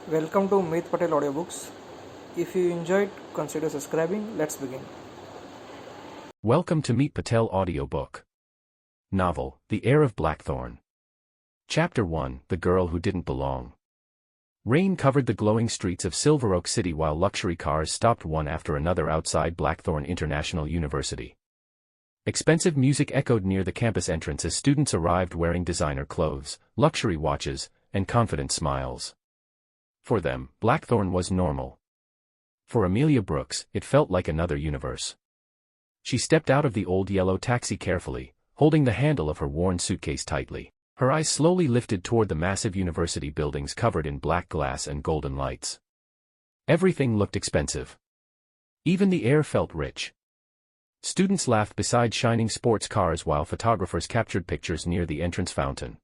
Welcome to Meet Patel Audiobooks. If you enjoyed, consider subscribing. Let's begin. Welcome to Meet Patel Audiobook. Novel, The Heir of Blackthorn. Chapter 1, The Girl Who Didn't Belong. Rain covered the glowing streets of Silver Oak City while luxury cars stopped one after another outside Blackthorn International University. Expensive music echoed near the campus entrance as students arrived wearing designer clothes, luxury watches, and confident smiles. For them, Blackthorn was normal. For Amelia Brooks, it felt like another universe. She stepped out of the old yellow taxi carefully, holding the handle of her worn suitcase tightly. Her eyes slowly lifted toward the massive university buildings covered in black glass and golden lights. Everything looked expensive. Even the air felt rich. Students laughed beside shining sports cars while photographers captured pictures near the entrance fountain.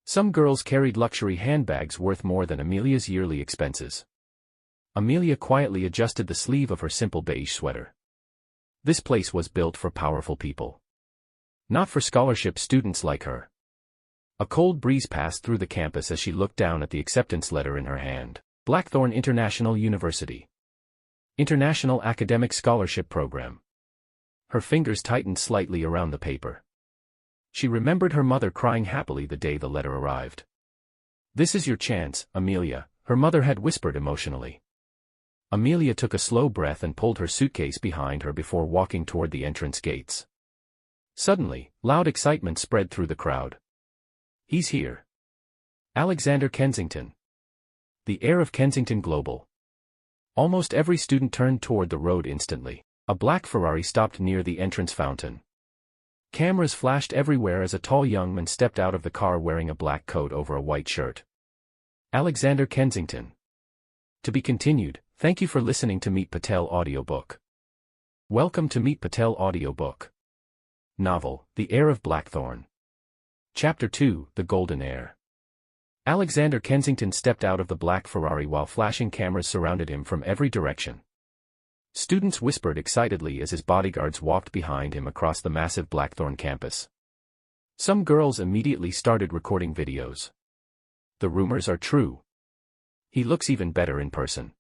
Some girls carried luxury handbags worth more than Amelia's yearly expenses. Amelia quietly adjusted the sleeve of her simple beige sweater. This place was built for powerful people. Not for scholarship students like her. A cold breeze passed through the campus as she looked down at the acceptance letter in her hand. Blackthorn International University. International Academic Scholarship Program. Her fingers tightened slightly around the paper. She remembered her mother crying happily the day the letter arrived. "This is your chance, Amelia," her mother had whispered emotionally. Amelia took a slow breath and pulled her suitcase behind her before walking toward the entrance gates. Suddenly, loud excitement spread through the crowd. "He's here. Alexander Kensington. The heir of Kensington Global." Almost every student turned toward the road instantly. A black Ferrari stopped near the entrance fountain. Cameras flashed everywhere as a tall young man stepped out of the car wearing a black coat over a white shirt. Alexander Kensington. To be continued. Thank you for listening to Meet Patel Audiobook. Welcome to Meet Patel Audiobook. Novel, The Heir of Blackthorn. Chapter 2, The Golden Heir. Alexander Kensington stepped out of the black Ferrari while flashing cameras surrounded him from every direction. Students whispered excitedly as his bodyguards walked behind him across the massive Blackthorn campus. Some girls immediately started recording videos. The rumors are true. He looks even better in person.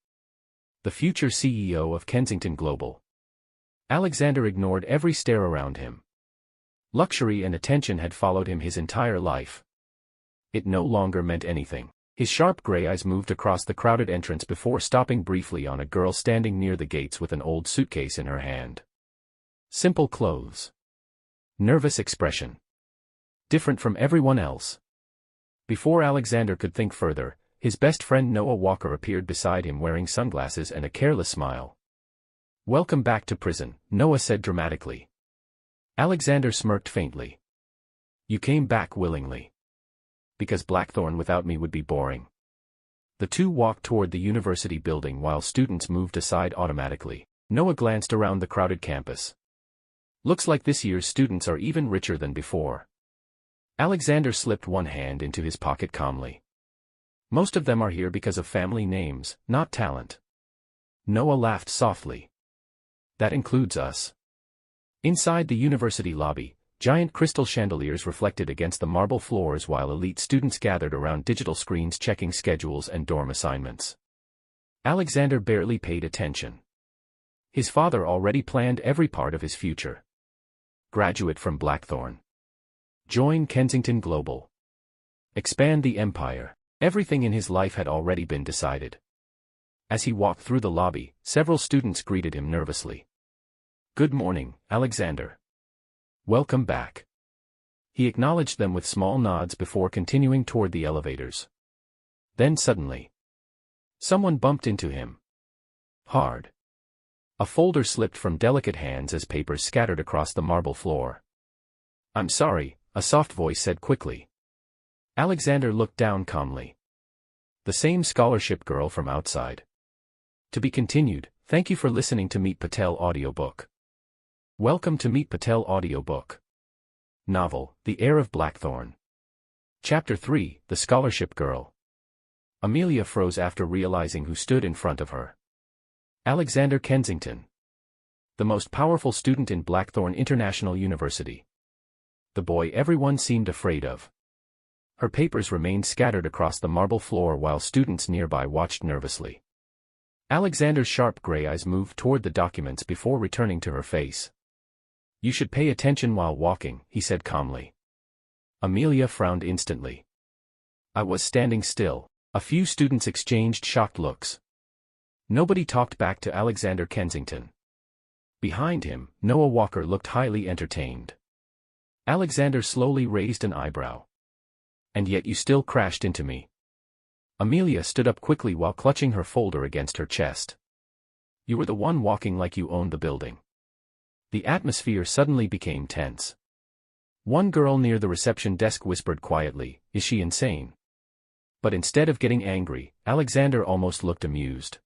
The future CEO of Kensington Global. Alexander ignored every stare around him. Luxury and attention had followed him his entire life. It no longer meant anything. His sharp gray eyes moved across the crowded entrance before stopping briefly on a girl standing near the gates with an old suitcase in her hand. Simple clothes. Nervous expression. Different from everyone else. Before Alexander could think further, his best friend Noah Walker appeared beside him wearing sunglasses and a careless smile. "Welcome back to prison," Noah said dramatically. Alexander smirked faintly. "You came back willingly." "Because Blackthorn without me would be boring." The two walked toward the university building while students moved aside automatically. Noah glanced around the crowded campus. "Looks like this year's students are even richer than before." Alexander slipped one hand into his pocket calmly. "Most of them are here because of family names, not talent." Noah laughed softly. "That includes us." Inside the university lobby, giant crystal chandeliers reflected against the marble floors while elite students gathered around digital screens checking schedules and dorm assignments. Alexander barely paid attention. His father already planned every part of his future. Graduate from Blackthorn. Join Kensington Global. Expand the empire. Everything in his life had already been decided. As he walked through the lobby, several students greeted him nervously. "Good morning, Alexander. Welcome back." He acknowledged them with small nods before continuing toward the elevators. Then suddenly, someone bumped into him. Hard. A folder slipped from delicate hands as papers scattered across the marble floor. "I'm sorry," a soft voice said quickly. Alexander looked down calmly. The same scholarship girl from outside. To be continued. Thank you for listening to Meet Patel Audiobook. Welcome to Meet Patel Audiobook. Novel, The Heir of Blackthorn. Chapter 3, The Scholarship Girl. Amelia froze after realizing who stood in front of her. Alexander Kensington. The most powerful student in Blackthorn International University. The boy everyone seemed afraid of. Her papers remained scattered across the marble floor while students nearby watched nervously. Alexander's sharp gray eyes moved toward the documents before returning to her face. "You should pay attention while walking," he said calmly. Amelia frowned instantly. "I was standing still." A few students exchanged shocked looks. Nobody talked back to Alexander Kensington. Behind him, Noah Walker looked highly entertained. Alexander slowly raised an eyebrow. "And yet you still crashed into me." Amelia stood up quickly while clutching her folder against her chest. "You were the one walking like you owned the building." The atmosphere suddenly became tense. One girl near the reception desk whispered quietly, "Is she insane?" But instead of getting angry, Alexander almost looked amused.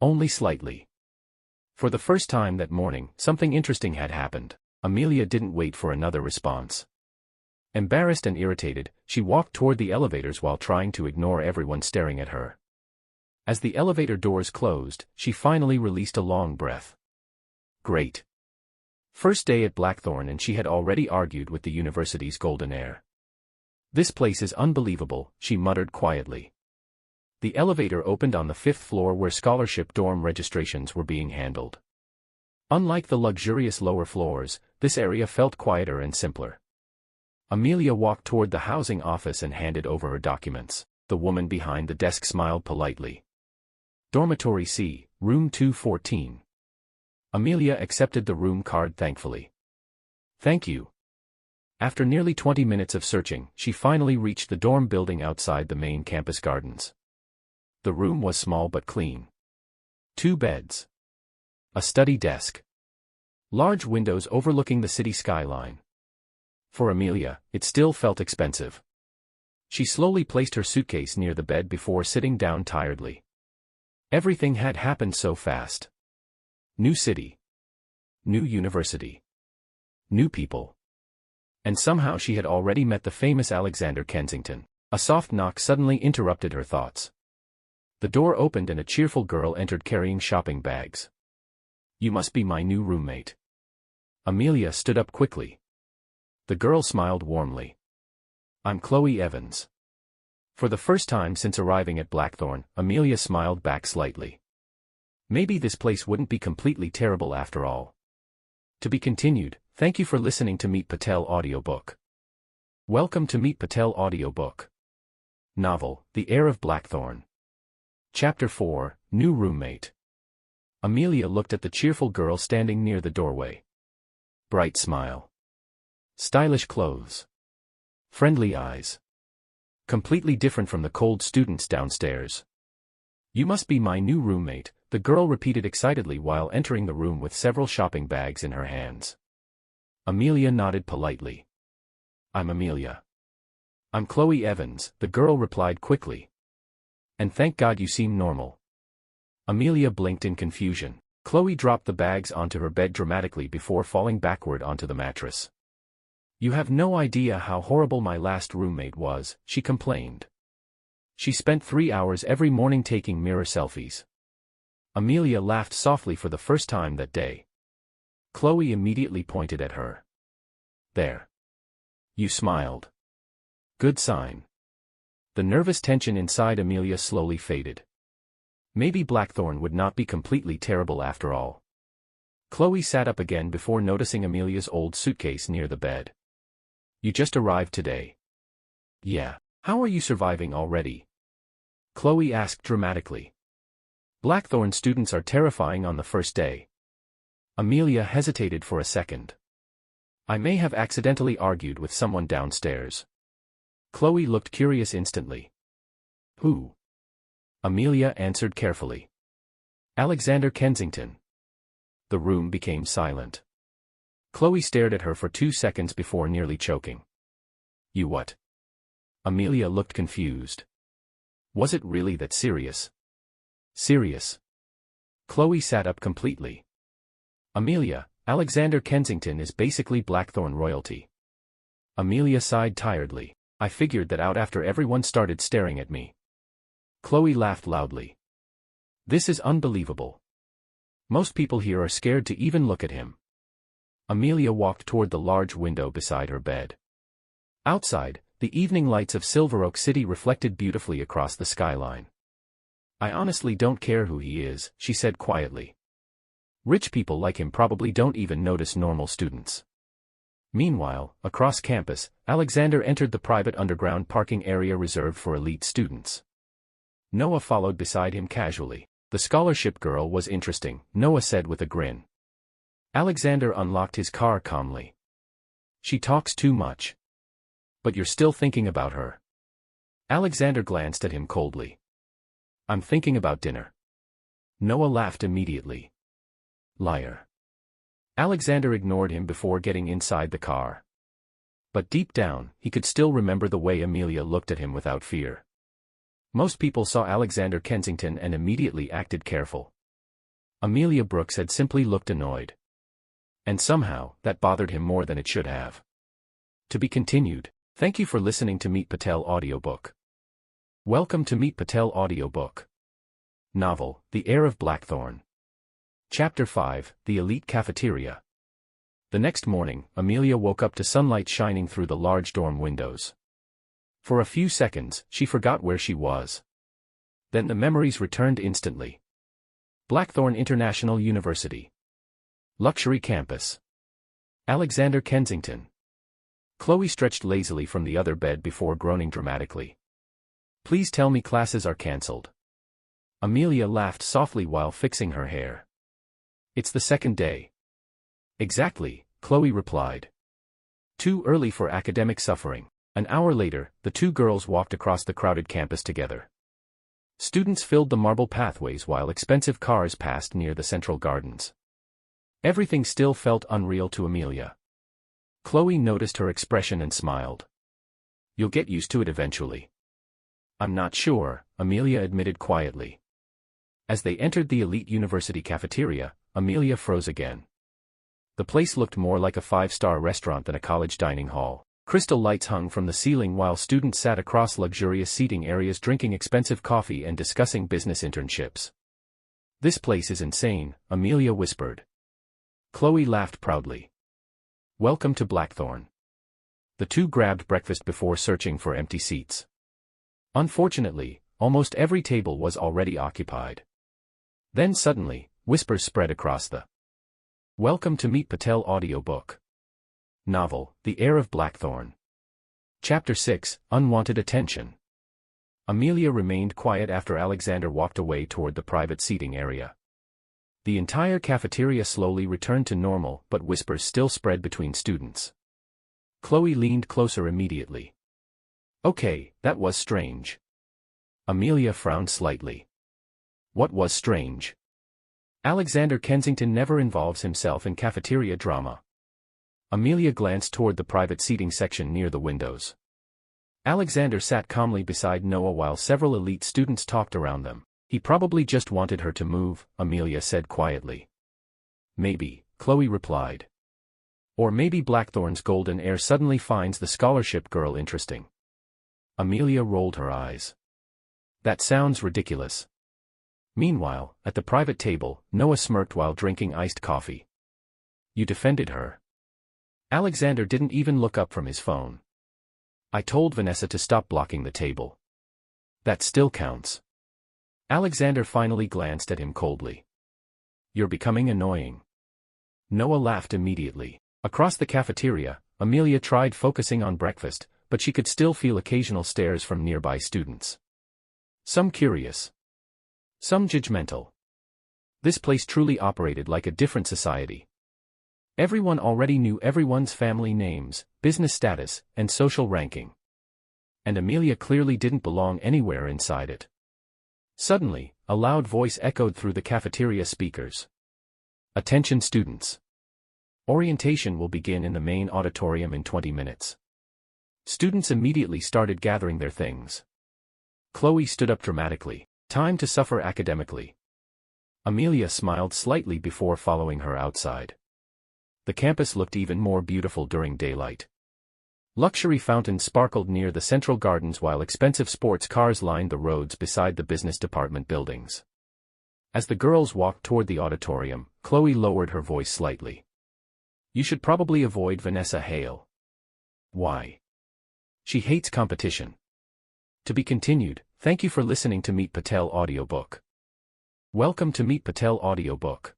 Only slightly. For the first time that morning, something interesting had happened. Amelia didn't wait for another response. Embarrassed and irritated, she walked toward the elevators while trying to ignore everyone staring at her. As the elevator doors closed, she finally released a long breath. Great. First day at Blackthorn and she had already argued with the university's golden heir. "This place is unbelievable," she muttered quietly. The elevator opened on the 5th floor where scholarship dorm registrations were being handled. Unlike the luxurious lower floors, this area felt quieter and simpler. Amelia walked toward the housing office and handed over her documents. The woman behind the desk smiled politely. "Dormitory C, room 214. Amelia accepted the room card thankfully. "Thank you." After nearly 20 minutes of searching, she finally reached the dorm building outside the main campus gardens. The room was small but clean. 2 beds. A study desk. Large windows overlooking the city skyline. For Amelia, it still felt expensive. She slowly placed her suitcase near the bed before sitting down tiredly. Everything had happened so fast. New city. New university. New people. And somehow she had already met the famous Alexander Kensington. A soft knock suddenly interrupted her thoughts. The door opened and a cheerful girl entered carrying shopping bags. "You must be my new roommate." Amelia stood up quickly. The girl smiled warmly. "I'm Chloe Evans." For the first time since arriving at Blackthorn, Amelia smiled back slightly. Maybe this place wouldn't be completely terrible after all. To be continued. Thank you for listening to Meet Patel Audiobook. Welcome to Meet Patel Audiobook. Novel, The Heir of Blackthorn. Chapter 4, New Roommate. Amelia looked at the cheerful girl standing near the doorway. Bright smile. Stylish clothes. Friendly eyes. Completely different from the cold students downstairs. "You must be my new roommate," the girl repeated excitedly while entering the room with several shopping bags in her hands. Amelia nodded politely. "I'm Amelia." "I'm Chloe Evans," the girl replied quickly. "And thank God you seem normal." Amelia blinked in confusion. Chloe dropped the bags onto her bed dramatically before falling backward onto the mattress. "You have no idea how horrible my last roommate was," she complained. "She spent 3 hours every morning taking mirror selfies." Amelia laughed softly for the first time that day. Chloe immediately pointed at her. "There. You smiled. Good sign." The nervous tension inside Amelia slowly faded. Maybe Blackthorn would not be completely terrible after all. Chloe sat up again before noticing Amelia's old suitcase near the bed. "You just arrived today." "Yeah. How are you surviving already?" Chloe asked dramatically. "Blackthorn students are terrifying on the first day." Amelia hesitated for a second. "I may have accidentally argued with someone downstairs." Chloe looked curious instantly. "Who?" Amelia answered carefully. "Alexander Kensington." The room became silent. Chloe stared at her for 2 seconds before nearly choking. "You what?" Amelia looked confused. Was it really that serious? Serious. Chloe sat up completely. "Amelia, Alexander Kensington is basically Blackthorn royalty." Amelia sighed tiredly. "I figured that out after everyone started staring at me." Chloe laughed loudly. "This is unbelievable. Most people here are scared to even look at him." Amelia walked toward the large window beside her bed. Outside, The evening lights of Silver Oak City reflected beautifully across the skyline. "I honestly don't care who he is," she said quietly. "Rich people like him probably don't even notice normal students." Meanwhile, across campus, Alexander entered the private underground parking area reserved for elite students. Noah followed beside him casually. "The scholarship girl was interesting," Noah said with a grin. Alexander unlocked his car calmly. "She talks too much." "But you're still thinking about her." Alexander glanced at him coldly. "I'm thinking about dinner." Noah laughed immediately. "Liar." Alexander ignored him before getting inside the car. But deep down, he could still remember the way Amelia looked at him without fear. Most people saw Alexander Kensington and immediately acted careful. Amelia Brooks had simply looked annoyed. And somehow, that bothered him more than it should have. To be continued. Thank you for listening to Meet Patel Audiobook. Welcome to Meet Patel Audiobook. Novel, The Heir of Blackthorn. Chapter 5, The Elite Cafeteria. The next morning, Amelia woke up to sunlight shining through the large dorm windows. For a few seconds, she forgot where she was. Then the memories returned instantly. Blackthorn International University. Luxury campus. Alexander Kensington. Chloe stretched lazily from the other bed before groaning dramatically. "Please tell me classes are cancelled." Amelia laughed softly while fixing her hair. "It's the second day." "Exactly," Chloe replied. "Too early for academic suffering." An hour later, the two girls walked across the crowded campus together. Students filled the marble pathways while expensive cars passed near the central gardens. Everything still felt unreal to Amelia. Chloe noticed her expression and smiled. "You'll get used to it eventually." "I'm not sure," Amelia admitted quietly. As they entered the elite university cafeteria, Amelia froze again. The place looked more like a five-star restaurant than a college dining hall. Crystal lights hung from the ceiling while students sat across luxurious seating areas drinking expensive coffee and discussing business internships. "This place is insane," Amelia whispered. Chloe laughed proudly. "Welcome to Blackthorn." The two grabbed breakfast before searching for empty seats. Unfortunately, almost every table was already occupied. Then suddenly, whispers spread across the Welcome to Meet Patel Audiobook. Novel, The Heir of Blackthorn. Chapter 6, Unwanted Attention. Amelia remained quiet after Alexander walked away toward the private seating area. The entire cafeteria slowly returned to normal, but whispers still spread between students. Chloe leaned closer immediately. "Okay, that was strange." Amelia frowned slightly. "What was strange?" "Alexander Kensington never involves himself in cafeteria drama." Amelia glanced toward the private seating section near the windows. Alexander sat calmly beside Noah while several elite students talked around them. "He probably just wanted her to move," Amelia said quietly. "Maybe," Chloe replied. "Or maybe Blackthorn's golden heir suddenly finds the scholarship girl interesting." Amelia rolled her eyes. "That sounds ridiculous." Meanwhile, at the private table, Noah smirked while drinking iced coffee. "You defended her." Alexander didn't even look up from his phone. "I told Vanessa to stop blocking the table." "That still counts." Alexander finally glanced at him coldly. "You're becoming annoying." Noah laughed immediately. Across the cafeteria, Amelia tried focusing on breakfast, but she could still feel occasional stares from nearby students. Some curious. Some judgmental. This place truly operated like a different society. Everyone already knew everyone's family names, business status, and social ranking. And Amelia clearly didn't belong anywhere inside it. Suddenly, a loud voice echoed through the cafeteria speakers. "Attention students. Orientation will begin in the main auditorium in 20 minutes. Students immediately started gathering their things. Chloe stood up dramatically. "Time to suffer academically." Amelia smiled slightly before following her outside. The campus looked even more beautiful during daylight. Luxury fountains sparkled near the central gardens while expensive sports cars lined the roads beside the business department buildings. As the girls walked toward the auditorium, Chloe lowered her voice slightly. "You should probably avoid Vanessa Hale." "Why?" She hates competition. To be continued. Thank you for listening to Meet Patel Audiobook. Welcome to Meet Patel Audiobook.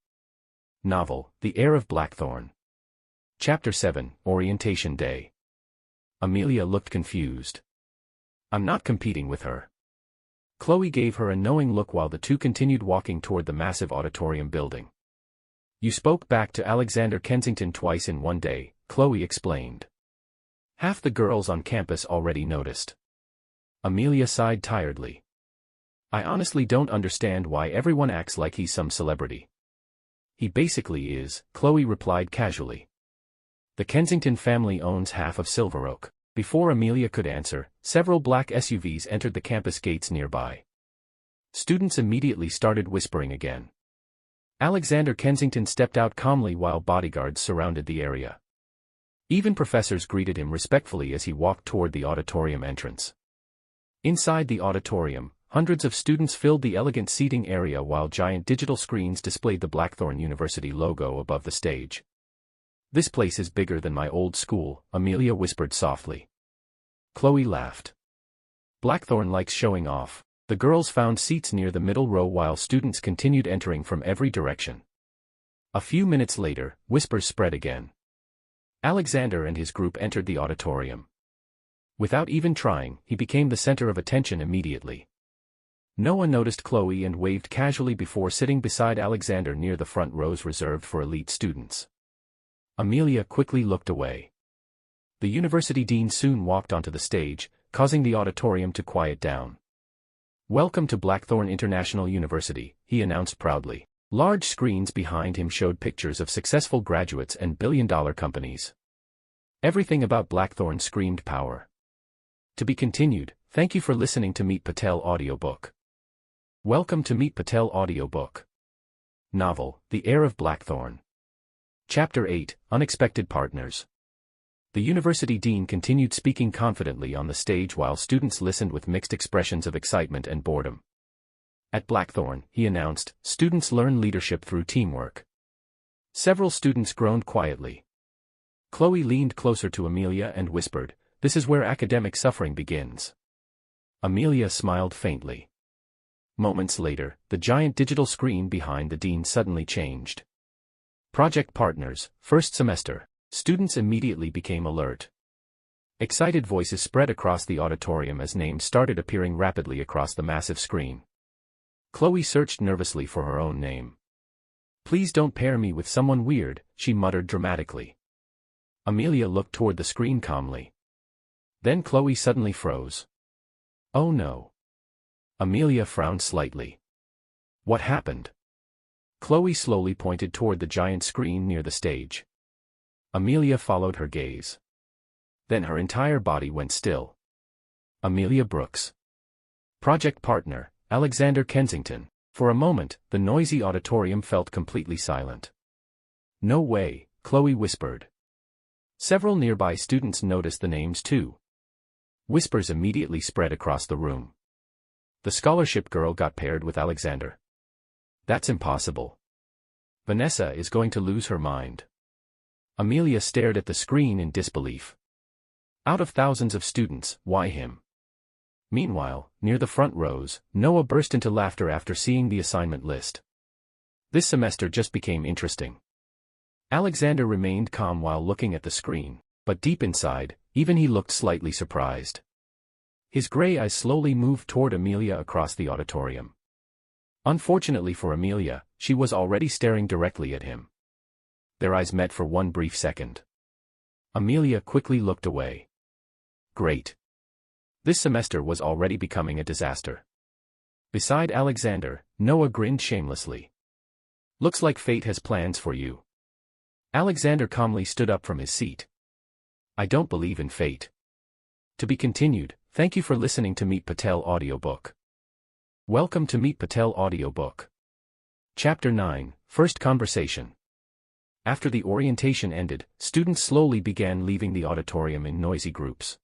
Novel, The Heir of Blackthorn. Chapter 7, Orientation Day. Amelia looked confused. I'm not competing with her. Chloe gave her a knowing look while the two continued walking toward the massive auditorium building. You spoke back to Alexander Kensington twice in one day, Chloe explained. Half the girls on campus already noticed. Amelia sighed tiredly. I honestly don't understand why everyone acts like he's some celebrity. He basically is, Chloe replied casually. The Kensington family owns half of Silver Oak. Before Amelia could answer, several black SUVs entered the campus gates nearby. Students immediately started whispering again. Alexander Kensington stepped out calmly while bodyguards surrounded the area. Even professors greeted him respectfully as he walked toward the auditorium entrance. Inside the auditorium, hundreds of students filled the elegant seating area while giant digital screens displayed the Blackthorn University logo above the stage. This place is bigger than my old school, Amelia whispered softly. Chloe laughed. Blackthorn likes showing off. The girls found seats near the middle row while students continued entering from every direction. A few minutes later, whispers spread again. Alexander and his group entered the auditorium. Without even trying, he became the center of attention immediately. Noah noticed Chloe and waved casually before sitting beside Alexander near the front rows reserved for elite students. Amelia quickly looked away. The university dean soon walked onto the stage, causing the auditorium to quiet down. Welcome to Blackthorn International University, he announced proudly. Large screens behind him showed pictures of successful graduates and billion-dollar companies. Everything about Blackthorn screamed power. To be continued. Thank you for listening to Meet Patel Audiobook. Welcome to Meet Patel Audiobook. Novel, The Heir of Blackthorn. Chapter 8, Unexpected Partners. The university dean continued speaking confidently on the stage while students listened with mixed expressions of excitement and boredom. At Blackthorn, he announced, students learn leadership through teamwork. Several students groaned quietly. Chloe leaned closer to Amelia and whispered, this is where academic suffering begins. Amelia smiled faintly. Moments later, the giant digital screen behind the dean suddenly changed. Project partners, first semester. Students immediately became alert. Excited voices spread across the auditorium as names started appearing rapidly across the massive screen. Chloe searched nervously for her own name. Please don't pair me with someone weird, she muttered dramatically. Amelia looked toward the screen calmly. Then Chloe suddenly froze. Oh no. Amelia frowned slightly. What happened? Chloe slowly pointed toward the giant screen near the stage. Amelia followed her gaze. Then her entire body went still. Amelia Brooks. Project partner, Alexander Kensington. For a moment, the noisy auditorium felt completely silent. No way, Chloe whispered. Several nearby students noticed the names too. Whispers immediately spread across the room. The scholarship girl got paired with Alexander. That's impossible. Vanessa is going to lose her mind. Amelia stared at the screen in disbelief. Out of thousands of students, why him? Meanwhile, near the front rows, Noah burst into laughter after seeing the assignment list. This semester just became interesting. Alexander remained calm while looking at the screen, but deep inside, even he looked slightly surprised. His gray eyes slowly moved toward Amelia across the auditorium. Unfortunately for Amelia, she was already staring directly at him. Their eyes met for one brief second. Amelia quickly looked away. Great. This semester was already becoming a disaster. Beside Alexander, Noah grinned shamelessly. Looks like fate has plans for you. Alexander calmly stood up from his seat. I don't believe in fate. To be continued. Thank you for listening to Meet Patel Audiobook. Welcome to Meet Patel Audiobook. Chapter 9, First Conversation. After the orientation ended, students slowly began leaving the auditorium in noisy groups.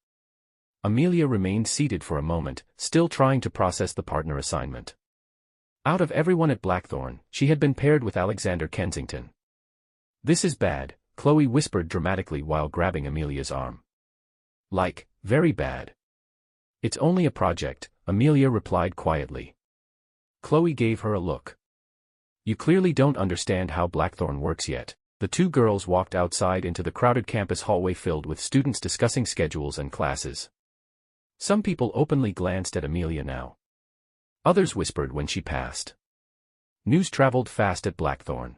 Amelia remained seated for a moment, still trying to process the partner assignment. Out of everyone at Blackthorn, she had been paired with Alexander Kensington. This is bad, Chloe whispered dramatically while grabbing Amelia's arm. Like, very bad. It's only a project, Amelia replied quietly. Chloe gave her a look. You clearly don't understand how Blackthorn works yet. The two girls walked outside into the crowded campus hallway filled with students discussing schedules and classes. Some people openly glanced at Amelia now. Others whispered when she passed. News traveled fast at Blackthorn.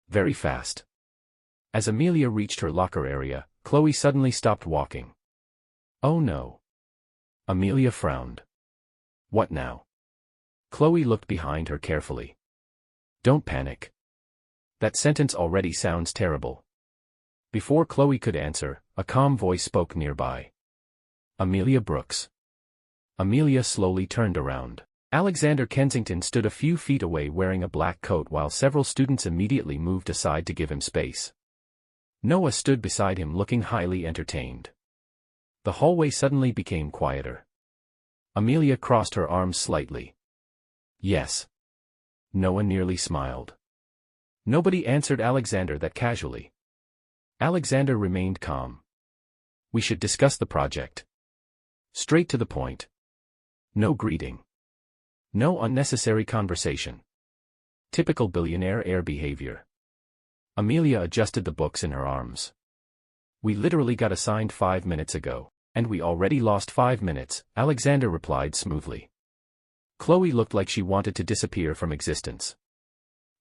Very fast. As Amelia reached her locker area, Chloe suddenly stopped walking. Oh no. Amelia frowned. What now? Chloe looked behind her carefully. Don't panic. That sentence already sounds terrible. Before Chloe could answer, a calm voice spoke nearby. Amelia Brooks. Amelia slowly turned around. Alexander Kensington stood a few feet away wearing a black coat while several students immediately moved aside to give him space. Noah stood beside him looking highly entertained. The hallway suddenly became quieter. Amelia crossed her arms slightly. Yes. Noah nearly smiled. Nobody answered Alexander that casually. Alexander remained calm. We should discuss the project. Straight to the point. No greeting. No unnecessary conversation. Typical billionaire heir behavior. Amelia adjusted the books in her arms. We literally got assigned 5 minutes ago, and we already lost 5 minutes, Alexander replied smoothly. Chloe looked like she wanted to disappear from existence.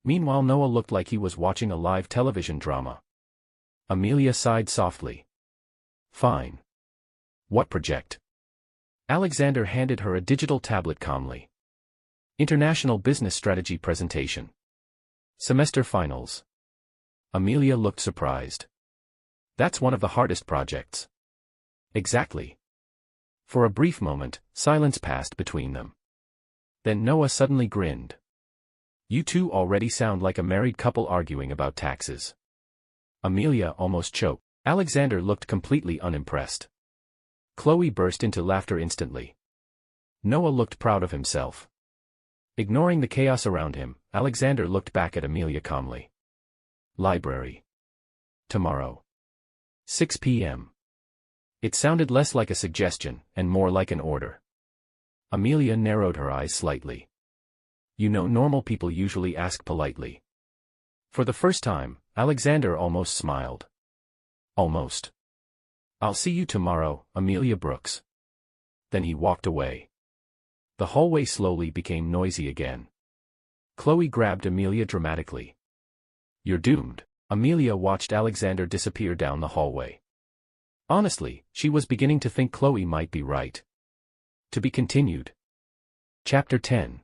Meanwhile, Noah looked like he was watching a live television drama. Amelia sighed softly. Fine. What project? Alexander handed her a digital tablet calmly. International Business Strategy Presentation. Semester Finals. Amelia looked surprised. That's one of the hardest projects. Exactly. For a brief moment, silence passed between them. Then Noah suddenly grinned. You two already sound like a married couple arguing about taxes. Amelia almost choked. Alexander looked completely unimpressed. Chloe burst into laughter instantly. Noah looked proud of himself. Ignoring the chaos around him, Alexander looked back at Amelia calmly. Library. Tomorrow. 6 p.m. It sounded less like a suggestion, and more like an order. Amelia narrowed her eyes slightly. You know, normal people usually ask politely. For the first time, Alexander almost smiled. Almost. I'll see you tomorrow, Amelia Brooks. Then he walked away. The hallway slowly became noisy again. Chloe grabbed Amelia dramatically. You're doomed. Amelia watched Alexander disappear down the hallway. Honestly, she was beginning to think Chloe might be right. To be continued. Chapter 10.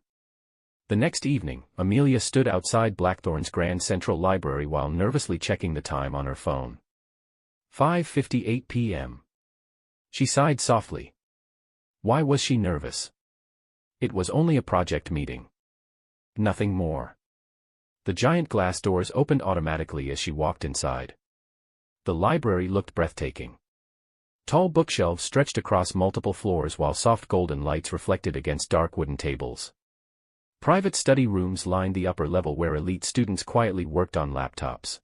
The next evening, Amelia stood outside Blackthorn's Grand Central Library while nervously checking the time on her phone. 5:58 p.m. She sighed softly. Why was she nervous? It was only a project meeting. Nothing more. The giant glass doors opened automatically as she walked inside. The library looked breathtaking. Tall bookshelves stretched across multiple floors while soft golden lights reflected against dark wooden tables. Private study rooms lined the upper level where elite students quietly worked on laptops.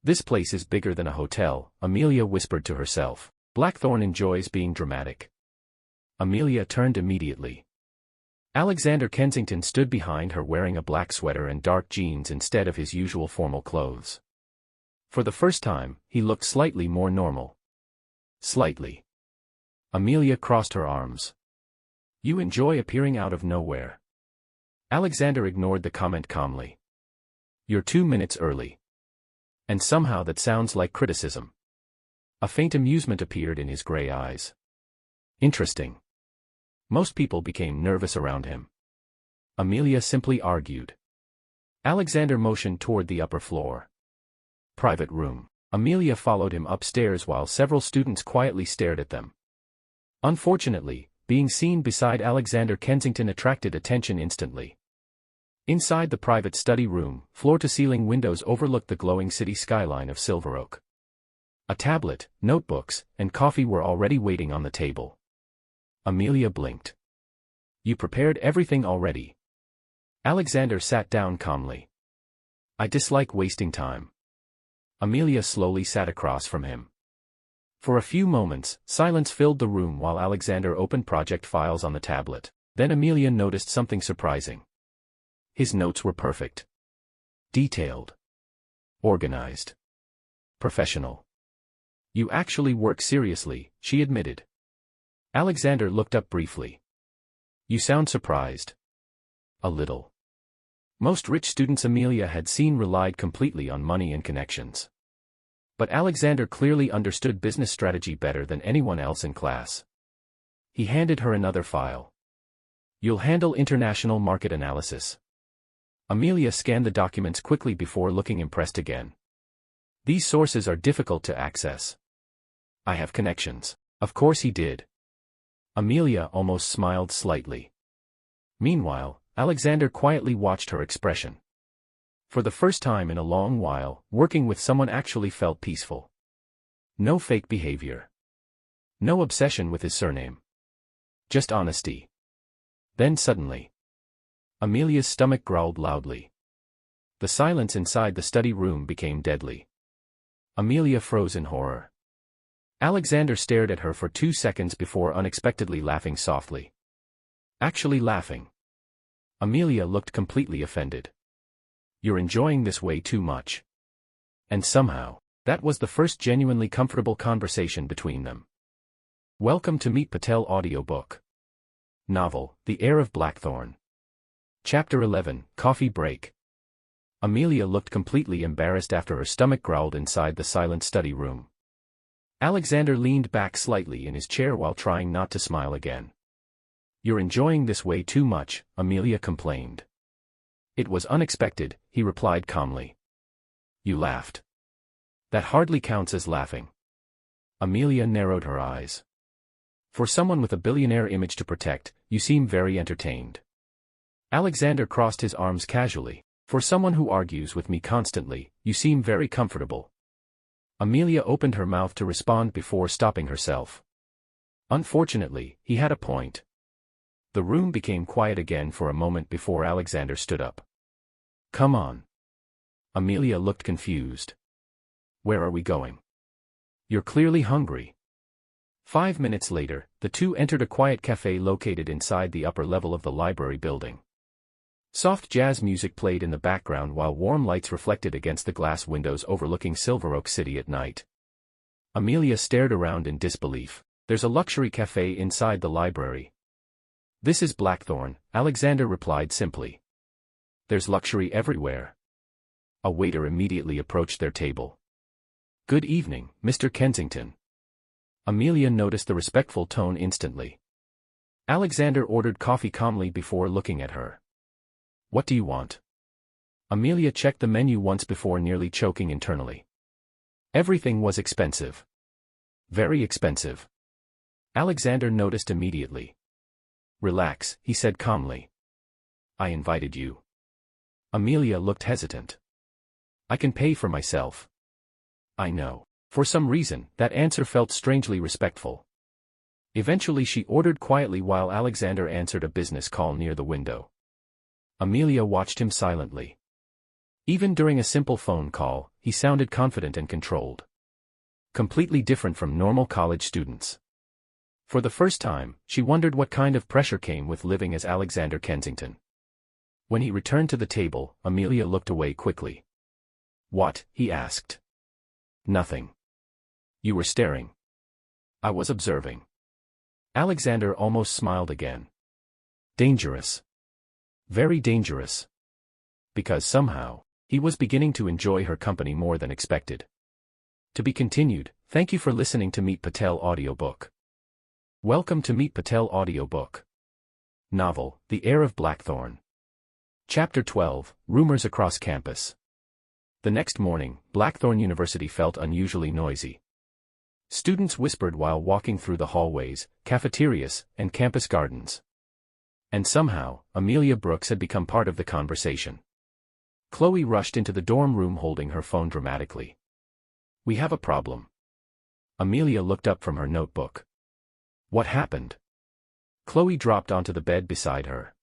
This place is bigger than a hotel, Amelia whispered to herself. Blackthorn enjoys being dramatic. Amelia turned immediately. Alexander Kensington stood behind her wearing a black sweater and dark jeans instead of his usual formal clothes. For the first time, he looked slightly more normal. Slightly. Amelia crossed her arms. You enjoy appearing out of nowhere. Alexander ignored the comment calmly. You're 2 minutes early. And somehow that sounds like criticism. A faint amusement appeared in his gray eyes. Interesting. Most people became nervous around him. Amelia simply argued. Alexander motioned toward the upper floor. Private room. Amelia followed him upstairs while several students quietly stared at them. Unfortunately, being seen beside Alexander Kensington attracted attention instantly. Inside the private study room, floor-to-ceiling windows overlooked the glowing city skyline of Silver Oak. A tablet, notebooks, and coffee were already waiting on the table. Amelia blinked. You prepared everything already. Alexander sat down calmly. I dislike wasting time. Amelia slowly sat across from him. For a few moments, silence filled the room while Alexander opened project files on the tablet. Then Amelia noticed something surprising. His notes were perfect. Detailed. Organized. Professional. You actually work seriously, she admitted. Alexander looked up briefly. You sound surprised. A little. Most rich students Amelia had seen relied completely on money and connections. But Alexander clearly understood business strategy better than anyone else in class. He handed her another file. You'll handle international market analysis. Amelia scanned the documents quickly before looking impressed again. These sources are difficult to access. I have connections. Of course he did. Amelia almost smiled slightly. Meanwhile, Alexander quietly watched her expression. For the first time in a long while, working with someone actually felt peaceful. No fake behavior. No obsession with his surname. Just honesty. Then suddenly, Amelia's stomach growled loudly. The silence inside the study room became deadly. Amelia froze in horror. Alexander stared at her for 2 seconds before unexpectedly laughing softly. Actually laughing. Amelia looked completely offended. You're enjoying this way too much. And somehow, that was the first genuinely comfortable conversation between them. Welcome to Meet Patel Audiobook. Novel, The Heir of Blackthorn. Chapter 11, Coffee Break. Amelia looked completely embarrassed after her stomach growled inside the silent study room. Alexander leaned back slightly in his chair while trying not to smile again. You're enjoying this way too much, Amelia complained. It was unexpected, he replied calmly. You laughed. That hardly counts as laughing. Amelia narrowed her eyes. For someone with a billionaire image to protect, you seem very entertained. Alexander crossed his arms casually. For someone who argues with me constantly, you seem very comfortable. Amelia opened her mouth to respond before stopping herself. Unfortunately, he had a point. The room became quiet again for a moment before Alexander stood up. Come on. Amelia looked confused. Where are we going? You're clearly hungry. 5 minutes later, the two entered a quiet cafe located inside the upper level of the library building. Soft jazz music played in the background while warm lights reflected against the glass windows overlooking Silver Oak City at night. Amelia stared around in disbelief. There's a luxury cafe inside the library. This is Blackthorn, Alexander replied simply. There's luxury everywhere. A waiter immediately approached their table. Good evening, Mr. Kensington. Amelia noticed the respectful tone instantly. Alexander ordered coffee calmly before looking at her. What do you want? Amelia checked the menu once before nearly choking internally. Everything was expensive. Very expensive. Alexander noticed immediately. Relax, he said calmly. I invited you. Amelia looked hesitant. I can pay for myself. I know. For some reason, that answer felt strangely respectful. Eventually she ordered quietly while Alexander answered a business call near the window. Amelia watched him silently. Even during a simple phone call, he sounded confident and controlled. Completely different from normal college students. For the first time, she wondered what kind of pressure came with living as Alexander Kensington. When he returned to the table, Amelia looked away quickly. What? He asked. Nothing. You were staring. I was observing. Alexander almost smiled again. Dangerous. Very dangerous. Because somehow, he was beginning to enjoy her company more than expected. To be continued. Thank you for listening to Meet Patel Audiobook. Welcome to Meet Patel Audiobook. Novel, The Heir of Blackthorn. Chapter 12, Rumors Across Campus. The next morning, Blackthorn University felt unusually noisy. Students whispered while walking through the hallways, cafeterias, and campus gardens. And somehow, Amelia Brooks had become part of the conversation. Chloe rushed into the dorm room holding her phone dramatically. We have a problem. Amelia looked up from her notebook. What happened? Chloe dropped onto the bed beside her.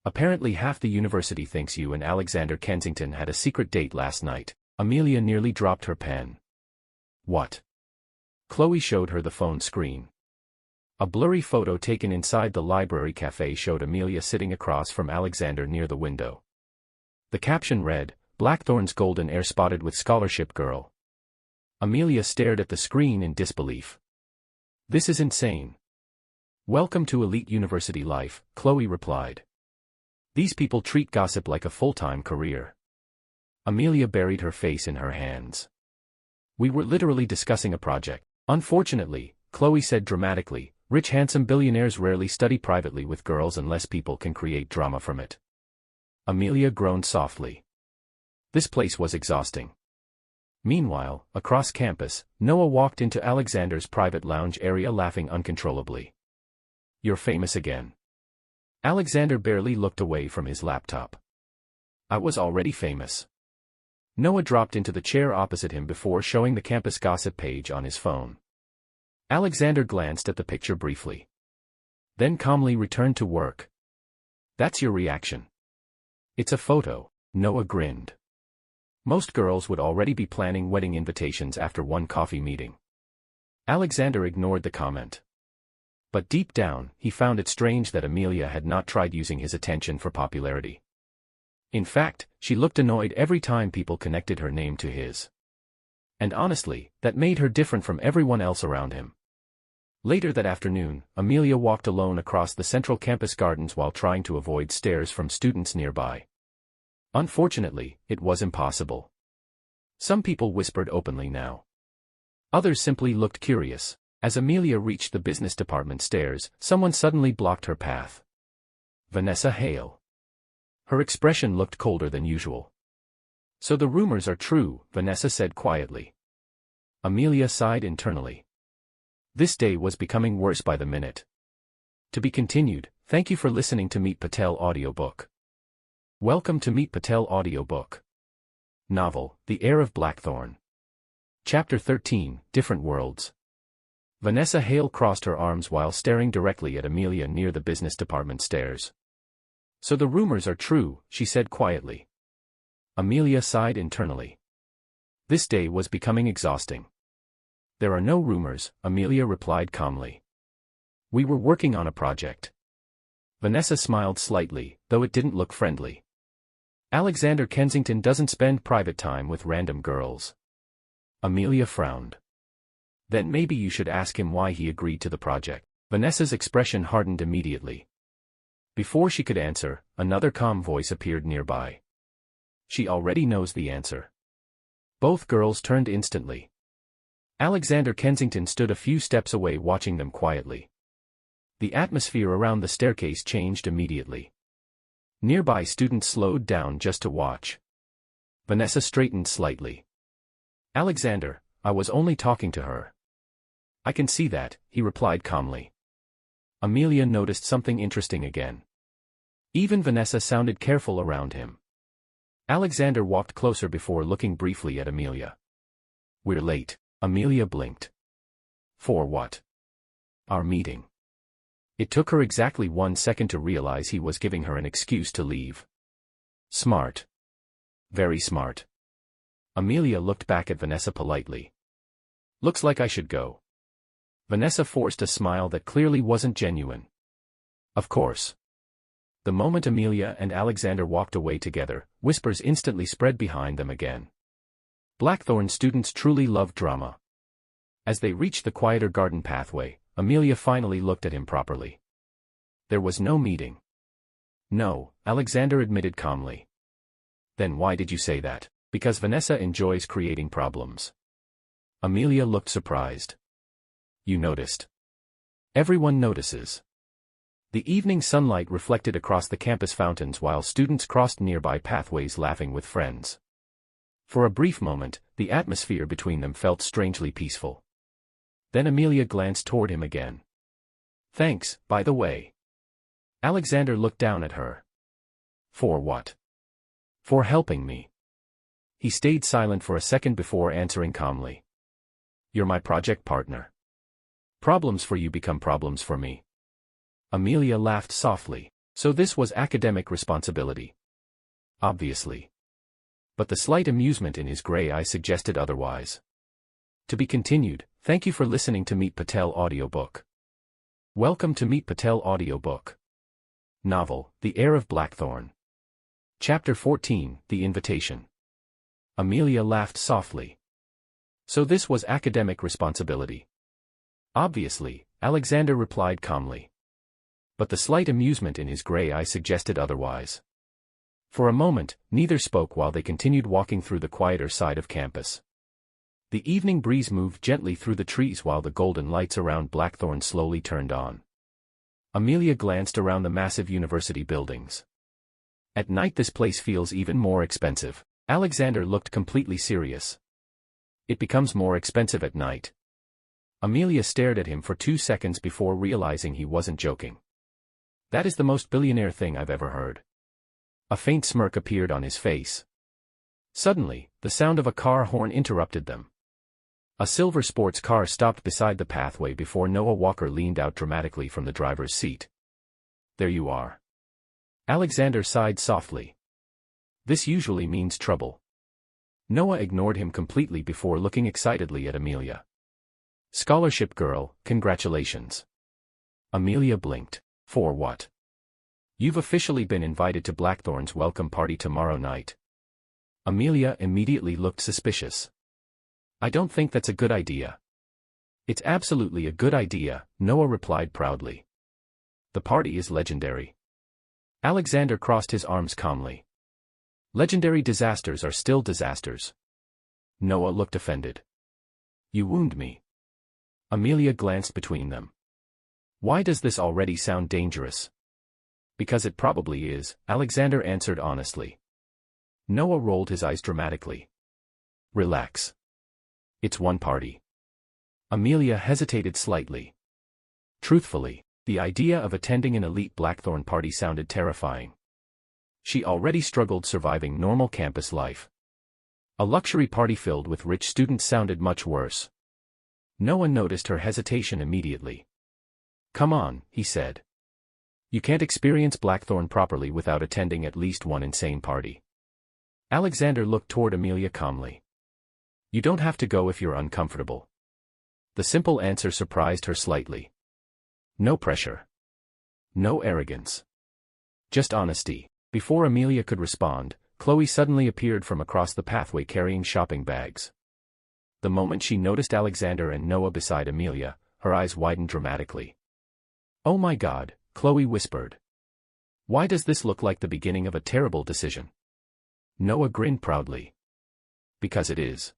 Apparently half the university thinks you and Alexander Kensington had a secret date last night. Amelia nearly dropped her pen. What? Chloe showed her the phone screen. A blurry photo taken inside the library cafe showed Amelia sitting across from Alexander near the window. The caption read, "Blackthorn's golden heir spotted with scholarship girl." Amelia stared at the screen in disbelief. "This is insane." "Welcome to elite university life," Chloe replied. "These people treat gossip like a full-time career." Amelia buried her face in her hands. "We were literally discussing a project." "Unfortunately," Chloe said dramatically, "rich handsome billionaires rarely study privately with girls unless people can create drama from it." Amelia groaned softly. This place was exhausting. Meanwhile, across campus, Noah walked into Alexander's private lounge area laughing uncontrollably. "You're famous again." Alexander barely looked away from his laptop. "I was already famous." Noah dropped into the chair opposite him before showing the campus gossip page on his phone. Alexander glanced at the picture briefly. Then calmly returned to work. "That's your reaction?" "It's a photo," Noah grinned. Most girls would already be planning wedding invitations after one coffee meeting. Alexander ignored the comment. But deep down, he found it strange that Amelia had not tried using his attention for popularity. In fact, she looked annoyed every time people connected her name to his. And honestly, that made her different from everyone else around him. Later that afternoon, Amelia walked alone across the central campus gardens while trying to avoid stares from students nearby. Unfortunately, it was impossible. Some people whispered openly now. Others simply looked curious. As Amelia reached the business department stairs, someone suddenly blocked her path. Vanessa Hale. Her expression looked colder than usual. "So the rumors are true," Vanessa said quietly. Amelia sighed internally. This day was becoming worse by the minute. To be continued. Thank you for listening to Meet Patel Audiobook. Welcome to Meet Patel Audiobook. Novel, The Heir of Blackthorn. Chapter 13, Different Worlds. Vanessa Hale crossed her arms while staring directly at Amelia near the business department stairs. "So the rumors are true," she said quietly. Amelia sighed internally. This day was becoming exhausting. "There are no rumors," Amelia replied calmly. "We were working on a project." Vanessa smiled slightly, though it didn't look friendly. "Alexander Kensington doesn't spend private time with random girls." Amelia frowned. "Then maybe you should ask him why he agreed to the project." Vanessa's expression hardened immediately. Before she could answer, another calm voice appeared nearby. "She already knows the answer." Both girls turned instantly. Alexander Kensington stood a few steps away watching them quietly. The atmosphere around the staircase changed immediately. Nearby students slowed down just to watch. Vanessa straightened slightly. "Alexander, I was only talking to her." "I can see that," he replied calmly. Amelia noticed something interesting again. Even Vanessa sounded careful around him. Alexander walked closer before looking briefly at Amelia. "We're late." Amelia blinked. "For what?" "Our meeting." It took her exactly 1 second to realize he was giving her an excuse to leave. Smart. Very smart. Amelia looked back at Vanessa politely. "Looks like I should go." Vanessa forced a smile that clearly wasn't genuine. "Of course." The moment Amelia and Alexander walked away together, whispers instantly spread behind them again. Blackthorn students truly love drama. As they reached the quieter garden pathway, Amelia finally looked at him properly. "There was no meeting." "No," Alexander admitted calmly. "Then why did you say that?" "Because Vanessa enjoys creating problems." Amelia looked surprised. "You noticed?" "Everyone notices." The evening sunlight reflected across the campus fountains while students crossed nearby pathways laughing with friends. For a brief moment, the atmosphere between them felt strangely peaceful. Then Amelia glanced toward him again. "Thanks, by the way." Alexander looked down at her. "For what?" "For helping me." He stayed silent for a second before answering calmly. "You're my project partner. Problems for you become problems for me." Amelia laughed softly. So this was academic responsibility. Obviously. But the slight amusement in his gray eyes suggested otherwise. To be continued. Thank you for listening to Meet Patel Audiobook. Welcome to Meet Patel Audiobook. Novel, The Heir of Blackthorn. Chapter 14, The Invitation. Amelia laughed softly. So this was academic responsibility. Obviously, Alexander replied calmly. But the slight amusement in his gray eye suggested otherwise. For a moment, neither spoke while they continued walking through the quieter side of campus. The evening breeze moved gently through the trees while the golden lights around Blackthorn slowly turned on. Amelia glanced around the massive university buildings. At night this place feels even more expensive. Alexander looked completely serious. It becomes more expensive at night. Amelia stared at him for 2 seconds before realizing he wasn't joking. That is the most billionaire thing I've ever heard. A faint smirk appeared on his face. Suddenly, the sound of a car horn interrupted them. A silver sports car stopped beside the pathway before Noah Walker leaned out dramatically from the driver's seat. There you are. Alexander sighed softly. This usually means trouble. Noah ignored him completely before looking excitedly at Amelia. Scholarship girl, congratulations. Amelia blinked. For what? You've officially been invited to Blackthorn's welcome party tomorrow night. Amelia immediately looked suspicious. I don't think that's a good idea. It's absolutely a good idea, Noah replied proudly. The party is legendary. Alexander crossed his arms calmly. Legendary disasters are still disasters. Noah looked offended. You wound me. Amelia glanced between them. Why does this already sound dangerous? Because it probably is, Alexander answered honestly. Noah rolled his eyes dramatically. Relax. It's one party. Amelia hesitated slightly. Truthfully, the idea of attending an elite Blackthorn party sounded terrifying. She already struggled surviving normal campus life. A luxury party filled with rich students sounded much worse. Noah noticed her hesitation immediately. Come on, he said. You can't experience Blackthorn properly without attending at least one insane party. Alexander looked toward Amelia calmly. You don't have to go if you're uncomfortable. The simple answer surprised her slightly. No pressure. No arrogance. Just honesty. Before Amelia could respond, Chloe suddenly appeared from across the pathway carrying shopping bags. The moment she noticed Alexander and Noah beside Amelia, her eyes widened dramatically. Oh my God, Chloe whispered. Why does this look like the beginning of a terrible decision? Noah grinned proudly. Because it is.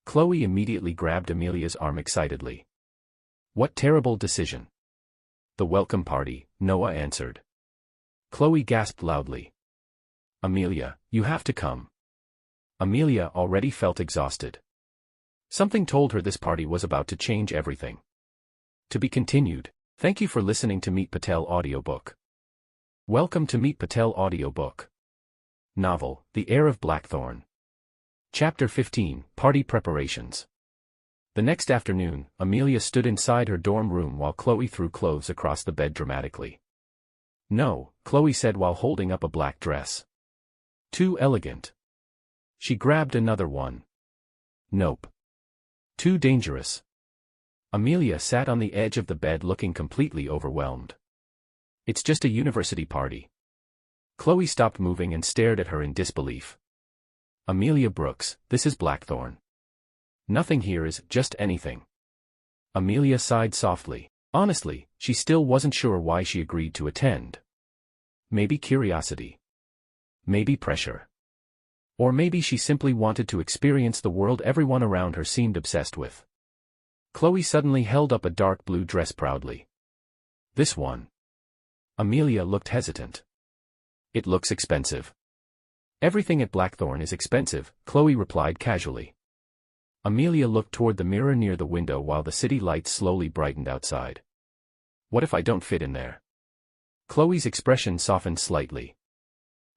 Chloe immediately grabbed Amelia's arm excitedly. What terrible decision? The welcome party, Noah answered. Chloe gasped loudly. Amelia, you have to come. Amelia already felt exhausted. Something told her this party was about to change everything. To be continued. Thank you for listening to Meet Patel Audiobook. Welcome to Meet Patel Audiobook. Novel, The Heir of Blackthorn. Chapter 15, Party Preparations. The next afternoon, Amelia stood inside her dorm room while Chloe threw clothes across the bed dramatically. No, Chloe said while holding up a black dress. Too elegant. She grabbed another one. Nope. Too dangerous. Amelia sat on the edge of the bed looking completely overwhelmed. It's just a university party. Chloe stopped moving and stared at her in disbelief. Amelia Brooks, this is Blackthorn. Nothing here is just anything. Amelia sighed softly. Honestly, she still wasn't sure why she agreed to attend. Maybe curiosity. Maybe pressure. Or maybe she simply wanted to experience the world everyone around her seemed obsessed with. Chloe suddenly held up a dark blue dress proudly. This one. Amelia looked hesitant. It looks expensive. Everything at Blackthorn is expensive, Chloe replied casually. Amelia looked toward the mirror near the window while the city lights slowly brightened outside. What if I don't fit in there? Chloe's expression softened slightly.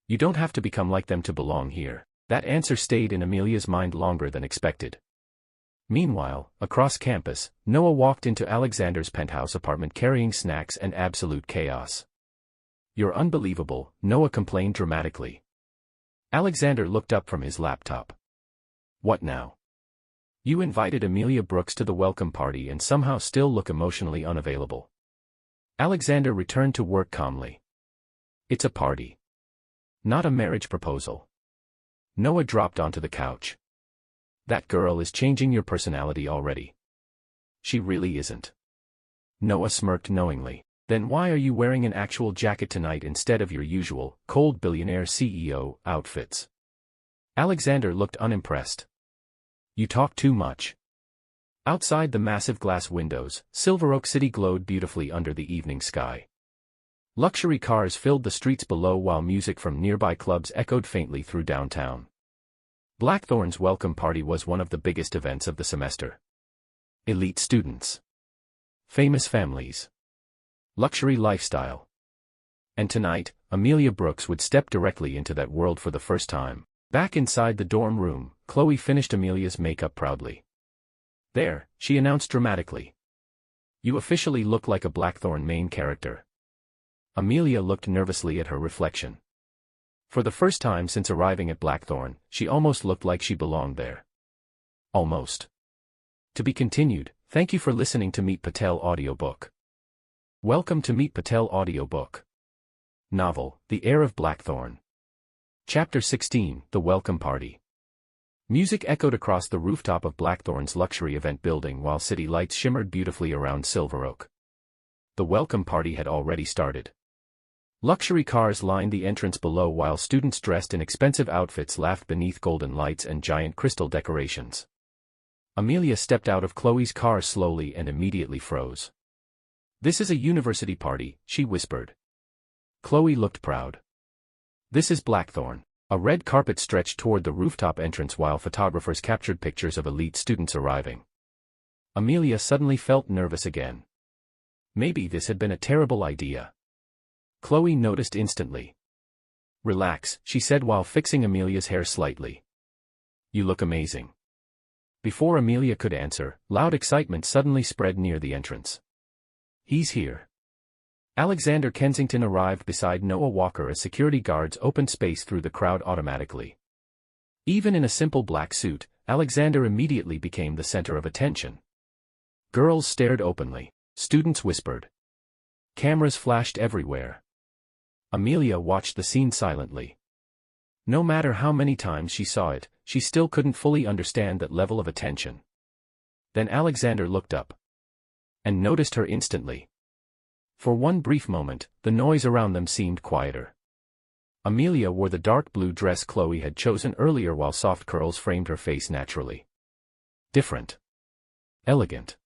You don't have to become like them to belong here. That answer stayed in Amelia's mind longer than expected. Meanwhile, across campus, Noah walked into Alexander's penthouse apartment carrying snacks and absolute chaos. You're unbelievable, Noah complained dramatically. Alexander looked up from his laptop. What now? You invited Amelia Brooks to the welcome party and somehow still look emotionally unavailable. Alexander returned to work calmly. It's a party. Not a marriage proposal. Noah dropped onto the couch. That girl is changing your personality already. She really isn't. Noah smirked knowingly. Then why are you wearing an actual jacket tonight instead of your usual, cold billionaire CEO outfits? Alexander looked unimpressed. You talk too much. Outside the massive glass windows, Silver Oak City glowed beautifully under the evening sky. Luxury cars filled the streets below while music from nearby clubs echoed faintly through downtown. Blackthorn's welcome party was one of the biggest events of the semester. Elite students. Famous families. Luxury lifestyle. And tonight, Amelia Brooks would step directly into that world for the first time. Back inside the dorm room, Chloe finished Amelia's makeup proudly. There, she announced dramatically. You officially look like a Blackthorn main character. Amelia looked nervously at her reflection. For the first time since arriving at Blackthorn, she almost looked like she belonged there. Almost. To be continued. Thank you for listening to Meet Patel Audiobook. Welcome to Meet Patel Audiobook. Novel, The Heir of Blackthorn. Chapter 16, The Welcome Party. Music echoed across the rooftop of Blackthorn's luxury event building while city lights shimmered beautifully around Silver Oak. The welcome party had already started. Luxury cars lined the entrance below while students dressed in expensive outfits laughed beneath golden lights and giant crystal decorations. Amelia stepped out of Chloe's car slowly and immediately froze. This is a university party, she whispered. Chloe looked proud. This is Blackthorn. A red carpet stretched toward the rooftop entrance while photographers captured pictures of elite students arriving. Amelia suddenly felt nervous again. Maybe this had been a terrible idea. Chloe noticed instantly. Relax, she said while fixing Amelia's hair slightly. You look amazing. Before Amelia could answer, loud excitement suddenly spread near the entrance. He's here. Alexander Kensington arrived beside Noah Walker as security guards opened space through the crowd automatically. Even in a simple black suit, Alexander immediately became the center of attention. Girls stared openly. Students whispered. Cameras flashed everywhere. Amelia watched the scene silently. No matter how many times she saw it, she still couldn't fully understand that level of attention. Then Alexander looked up. And noticed her instantly. For one brief moment, the noise around them seemed quieter. Amelia wore the dark blue dress Chloe had chosen earlier while soft curls framed her face naturally. Different. Elegant.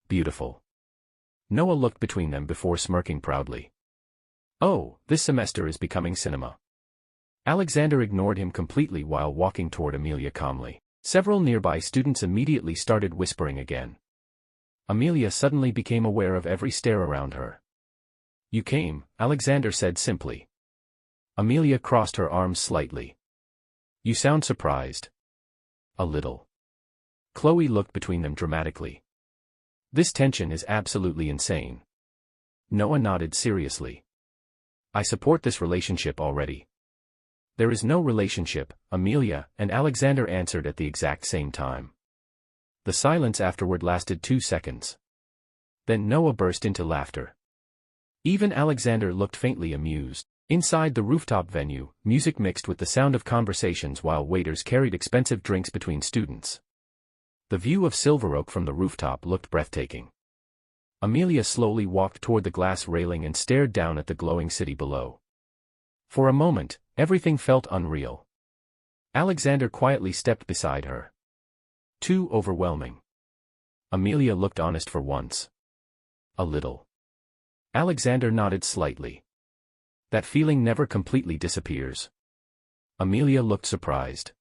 Beautiful. Noah looked between them before smirking proudly. Oh, this semester is becoming cinema. Alexander ignored him completely while walking toward Amelia calmly. Several nearby students immediately started whispering again. Amelia suddenly became aware of every stare around her. You came, Alexander said simply. Amelia crossed her arms slightly. You sound surprised. A little. Chloe looked between them dramatically. This tension is absolutely insane. Noah nodded seriously. I support this relationship already. There is no relationship, Amelia and Alexander answered at the exact same time. The silence afterward lasted 2 seconds. Then Noah burst into laughter. Even Alexander looked faintly amused. Inside the rooftop venue, music mixed with the sound of conversations while waiters carried expensive drinks between students. The view of Silver Oak from the rooftop looked breathtaking. Amelia slowly walked toward the glass railing and stared down at the glowing city below. For a moment, everything felt unreal. Alexander quietly stepped beside her. Too overwhelming. Amelia looked honest for once. A little. Alexander nodded slightly. That feeling never completely disappears. Amelia looked surprised.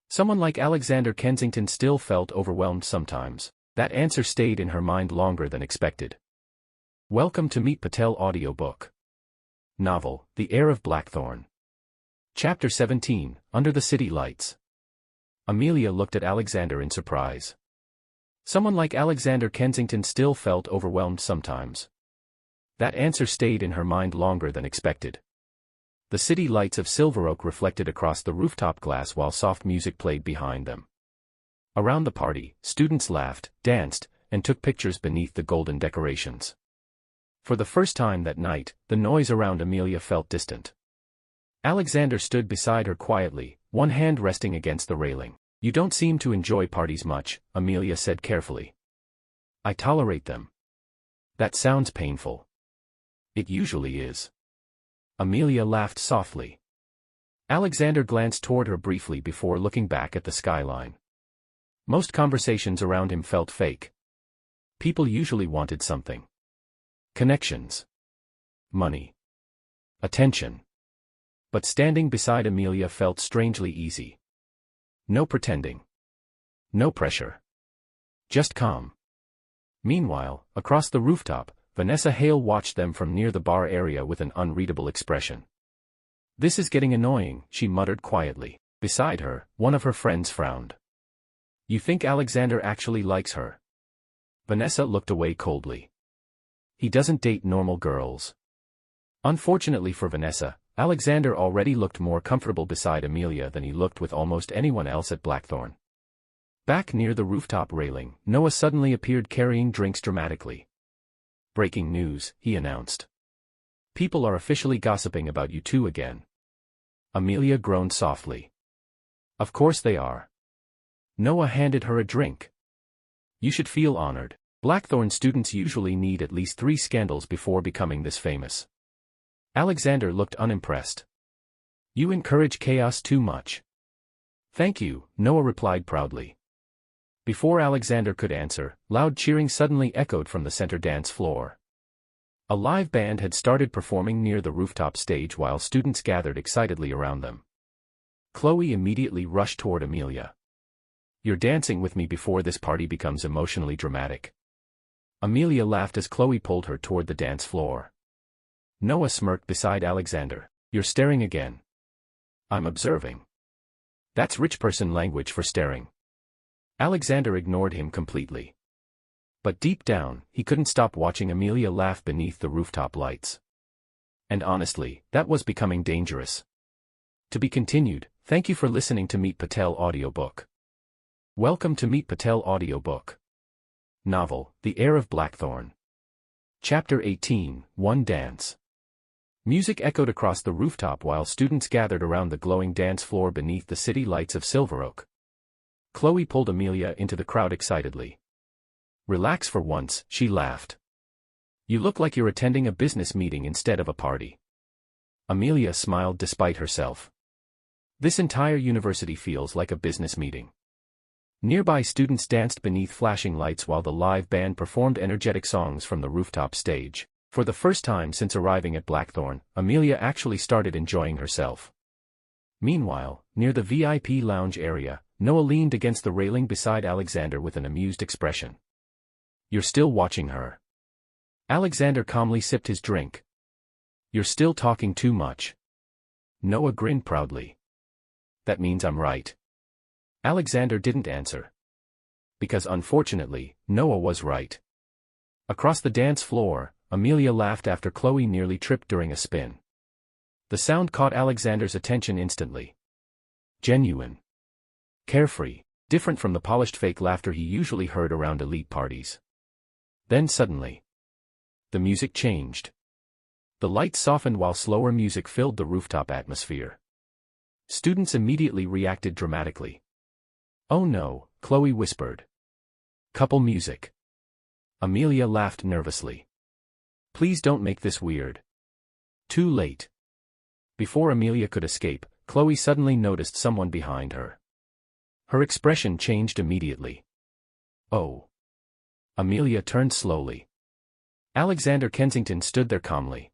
Someone like Alexander Kensington still felt overwhelmed sometimes. That answer stayed in her mind longer than expected. Welcome to Meet Patel Audiobook. Novel, The Heir of Blackthorn. Chapter 17, Under the City Lights. Amelia looked at Alexander in surprise. Someone like Alexander Kensington still felt overwhelmed sometimes. That answer stayed in her mind longer than expected. The city lights of Silver Oak reflected across the rooftop glass while soft music played behind them. Around the party, students laughed, danced, and took pictures beneath the golden decorations. For the first time that night, the noise around Amelia felt distant. Alexander stood beside her quietly, one hand resting against the railing. "You don't seem to enjoy parties much," Amelia said carefully. "I tolerate them." "That sounds painful." "It usually is." Amelia laughed softly. Alexander glanced toward her briefly before looking back at the skyline. Most conversations around him felt fake. People usually wanted something. Connections. Money. Attention. But standing beside Amelia felt strangely easy. No pretending. No pressure. Just calm. Meanwhile, across the rooftop, Vanessa Hale watched them from near the bar area with an unreadable expression. "This is getting annoying," she muttered quietly. Beside her, one of her friends frowned. "You think Alexander actually likes her?" Vanessa looked away coldly. "He doesn't date normal girls." Unfortunately for Vanessa, Alexander already looked more comfortable beside Amelia than he looked with almost anyone else at Blackthorn. Back near the rooftop railing, Noah suddenly appeared carrying drinks dramatically. "Breaking news," he announced. "People are officially gossiping about you two again." Amelia groaned softly. "Of course they are." Noah handed her a drink. "You should feel honored. Blackthorn students usually need at least 3 scandals before becoming this famous." Alexander looked unimpressed. "You encourage chaos too much." "Thank you," Noah replied proudly. Before Alexander could answer, loud cheering suddenly echoed from the center dance floor. A live band had started performing near the rooftop stage while students gathered excitedly around them. Chloe immediately rushed toward Amelia. "You're dancing with me before this party becomes emotionally dramatic." Amelia laughed as Chloe pulled her toward the dance floor. Noah smirked beside Alexander. "You're staring again." "I'm observing." "That's rich person language for staring." Alexander ignored him completely. But deep down, he couldn't stop watching Amelia laugh beneath the rooftop lights. And honestly, that was becoming dangerous. To be continued. Thank you for listening to Meet Patel Audiobook. Welcome to Meet Patel Audiobook. Novel, The Heir of Blackthorn. Chapter 18, One Dance. Music echoed across the rooftop while students gathered around the glowing dance floor beneath the city lights of Silver Oak. Chloe pulled Amelia into the crowd excitedly. "Relax for once," she laughed. "You look like you're attending a business meeting instead of a party." Amelia smiled despite herself. This entire university feels like a business meeting. Nearby students danced beneath flashing lights while the live band performed energetic songs from the rooftop stage. For the first time since arriving at Blackthorn, Amelia actually started enjoying herself. Meanwhile, near the VIP lounge area, Noah leaned against the railing beside Alexander with an amused expression. "You're still watching her." Alexander calmly sipped his drink. "You're still talking too much." Noah grinned proudly. "That means I'm right." Alexander didn't answer. Because unfortunately, Noah was right. Across the dance floor, Amelia laughed after Chloe nearly tripped during a spin. The sound caught Alexander's attention instantly. Genuine. Carefree, different from the polished fake laughter he usually heard around elite parties. Then suddenly, the music changed. The lights softened while slower music filled the rooftop atmosphere. Students immediately reacted dramatically. "Oh no," Chloe whispered. "Couple music." Amelia laughed nervously. "Please don't make this weird." Too late. Before Amelia could escape, Chloe suddenly noticed someone behind her. Her expression changed immediately. "Oh." Amelia turned slowly. Alexander Kensington stood there calmly.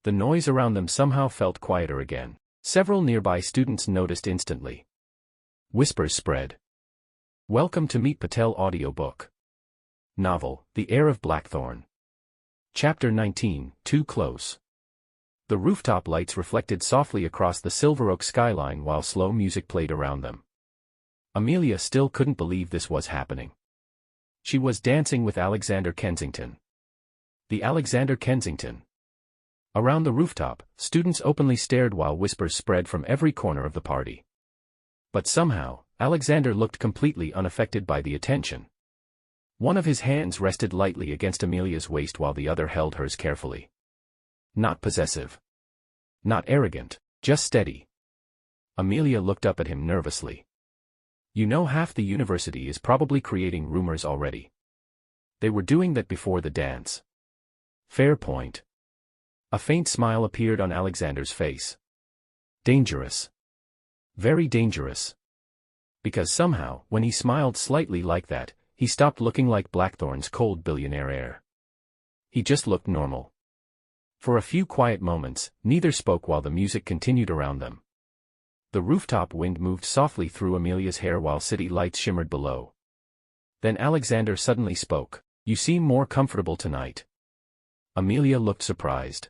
The noise around them somehow felt quieter again. Several nearby students noticed instantly. Whispers spread. Welcome to Meet Patel Audiobook. Novel, The Heir of Blackthorn. Chapter 19, Too Close. The rooftop lights reflected softly across the Silver Oak skyline while slow music played around them. Amelia still couldn't believe this was happening. She was dancing with Alexander Kensington. The Alexander Kensington. Around the rooftop, students openly stared while whispers spread from every corner of the party. But somehow, Alexander looked completely unaffected by the attention. One of his hands rested lightly against Amelia's waist while the other held hers carefully. Not possessive. Not arrogant, just steady. Amelia looked up at him nervously. You know, half the university is probably creating rumors already. They were doing that before the dance. Fair point. A faint smile appeared on Alexander's face. Dangerous. Very dangerous. Because somehow, when he smiled slightly like that, he stopped looking like Blackthorn's cold billionaire air. He just looked normal. For a few quiet moments, neither spoke while the music continued around them. The rooftop wind moved softly through Amelia's hair while city lights shimmered below. Then Alexander suddenly spoke. You seem more comfortable tonight. Amelia looked surprised.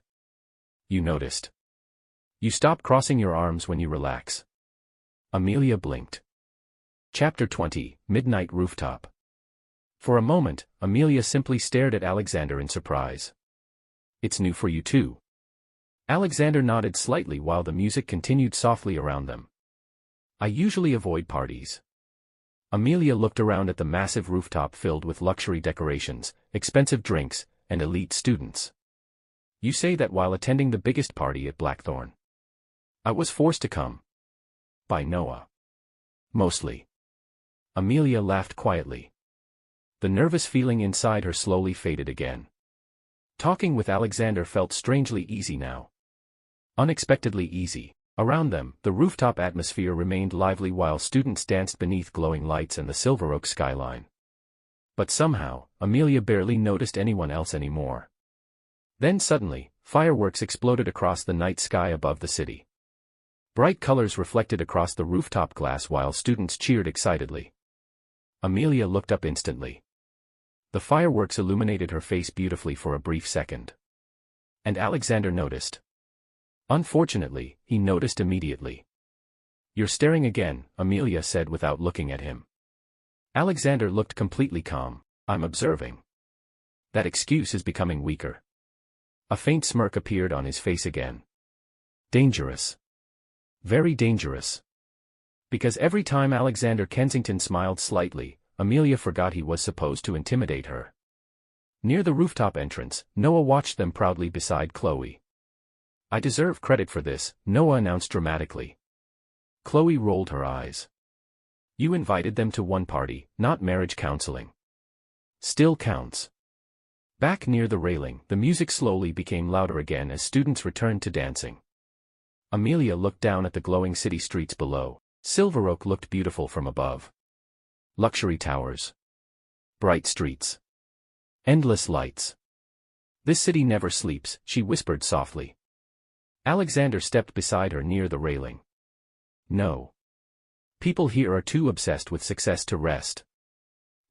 You noticed. You stop crossing your arms when you relax. Amelia blinked. Chapter 20, Midnight Rooftop. For a moment, Amelia simply stared at Alexander in surprise. It's new for you too. Alexander nodded slightly while the music continued softly around them. I usually avoid parties. Amelia looked around at the massive rooftop filled with luxury decorations, expensive drinks, and elite students. You say that while attending the biggest party at Blackthorn. I was forced to come. By Noah. Mostly. Amelia laughed quietly. The nervous feeling inside her slowly faded again. Talking with Alexander felt strangely easy now. Unexpectedly easy. Around them, the rooftop atmosphere remained lively while students danced beneath glowing lights and the Silver Oak skyline. But somehow, Amelia barely noticed anyone else anymore. Then suddenly, fireworks exploded across the night sky above the city. Bright colors reflected across the rooftop glass while students cheered excitedly. Amelia looked up instantly. The fireworks illuminated her face beautifully for a brief second. And Alexander noticed. Unfortunately, he noticed immediately. You're staring again, Amelia said without looking at him. Alexander looked completely calm. I'm observing. That excuse is becoming weaker. A faint smirk appeared on his face again. Dangerous. Very dangerous. Because every time Alexander Kensington smiled slightly, Amelia forgot he was supposed to intimidate her. Near the rooftop entrance, Noah watched them proudly beside Chloe. I deserve credit for this, Noah announced dramatically. Chloe rolled her eyes. You invited them to one party, not marriage counseling. Still counts. Back near the railing, the music slowly became louder again as students returned to dancing. Amelia looked down at the glowing city streets below. Silver Oak looked beautiful from above. Luxury towers. Bright streets. Endless lights. This city never sleeps, she whispered softly. Alexander stepped beside her near the railing. No. People here are too obsessed with success to rest.